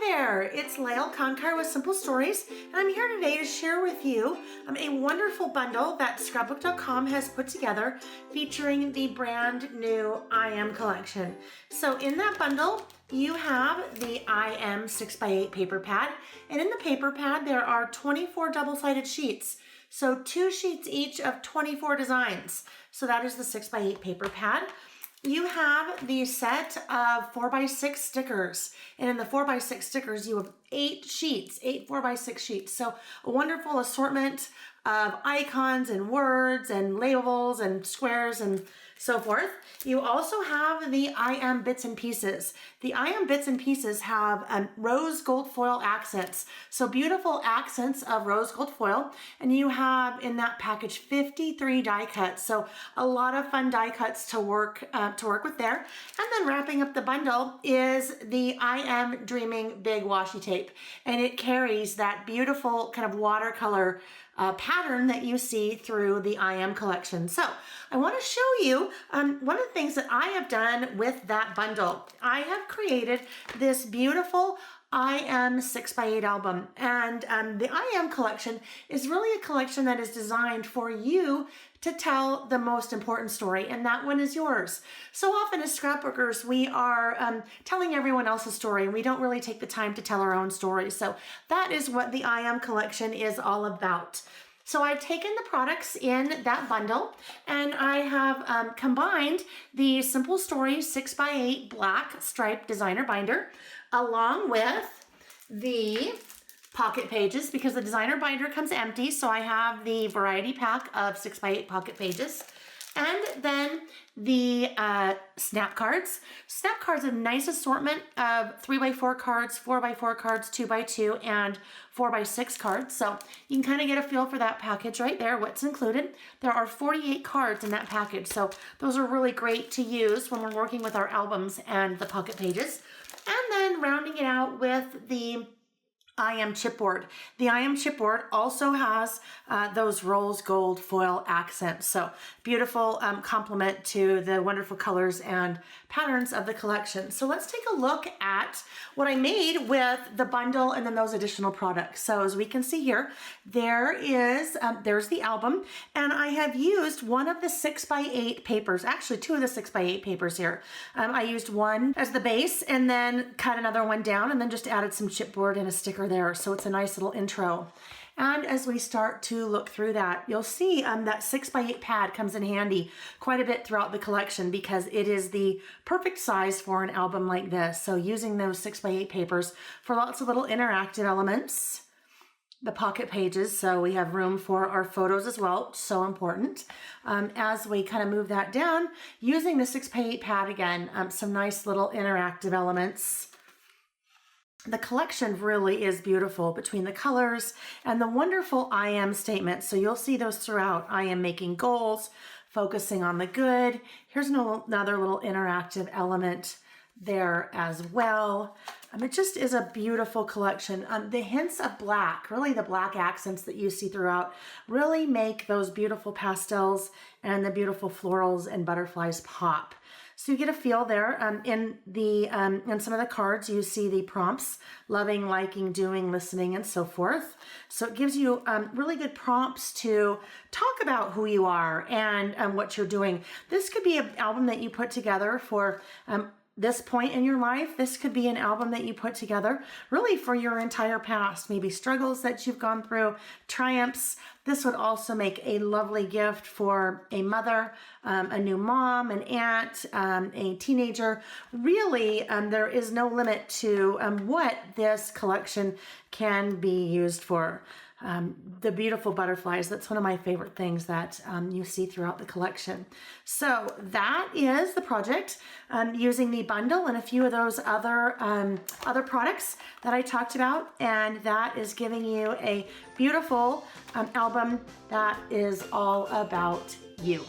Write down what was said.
Hi there, it's Layle Koncar with Simple Stories, and I'm here today to share with you a wonderful bundle that Scrapbook.com has put together featuring the brand new I Am collection. So in that bundle, you have the I Am 6x8 paper pad, and in the paper pad there are 24 double-sided sheets. So 2 sheets each of 24 designs. So that is the 6x8 paper pad. You have the set of 4x6 stickers, and in the 4x6 stickers you have 8 sheets, 8 4x6 sheets. So a wonderful assortment of icons and words and labels and squares and so forth. You also have the I Am bits and pieces. The I Am bits and pieces have rose gold foil accents. So beautiful accents of rose gold foil. And you have in that package 53 die cuts. So a lot of fun die cuts to work with there. And then wrapping up the bundle is the I Am Dreaming Big Washi Tape. And it carries that beautiful kind of watercolor pattern that you see through the I Am collection. So I want to show you one of the things that I have done with that bundle. I have created this beautiful I Am 6x8 album, and the I Am collection is really a collection that is designed for you to tell the most important story, and that one is yours. So often as scrapbookers, we are telling everyone else's story, and we don't really take the time to tell our own story. So that is what the I Am collection is all about. So I've taken the products in that bundle, and I have combined the Simple Stories 6x8 black striped designer binder along with the pocket pages, because the designer binder comes empty. So I have the variety pack of 6x8 pocket pages. And then the snap cards. Snap cards, a nice assortment of 3x4 cards, 4x4 cards, 2x2, and 4x6 cards. So you can kind of get a feel for that package right there, what's included. There are 48 cards in that package. So those are really great to use when we're working with our albums and the pocket pages. And then rounding it out with the I Am chipboard. The I Am chipboard also has those rose gold foil accents. So beautiful complement to the wonderful colors and patterns of the collection. So let's take a look at what I made with the bundle and then those additional products. So as we can see here, there's the album, and I have used one of the 6x8 papers, actually 2 of the 6x8 papers here. I used one as the base and then cut another one down and then just added some chipboard and a sticker there. So it's a nice little intro. And as we start to look through that, you'll see that 6x8 pad comes in handy quite a bit throughout the collection because it is the perfect size for an album like this. So using those 6x8 papers for lots of little interactive elements. The pocket pages, so we have room for our photos as well, so important. As we kind of move that down, using the 6x8 pad again, some nice little interactive elements. The collection really is beautiful between the colors and the wonderful I Am statements. So you'll see those throughout. I am making goals, focusing on the good. Here's another little interactive element there as well. It just is a beautiful collection. The hints of black, really the black accents that you see throughout, really make those beautiful pastels and the beautiful florals and butterflies pop. So you get a feel there. In some of the cards, you see the prompts: loving, liking, doing, listening, and so forth. So it gives you really good prompts to talk about who you are and what you're doing. This could be an album that you put together for this point in your life. This could be an album that you put together really for your entire past, maybe struggles that you've gone through, triumphs. This would also make a lovely gift for a mother, a new mom, an aunt, a teenager. Really, there is no limit to what this collection can be used for. The beautiful butterflies, that's one of my favorite things that you see throughout the collection. So that is the project, using the bundle and a few of those other products that I talked about, and that is giving you a beautiful album that is all about you.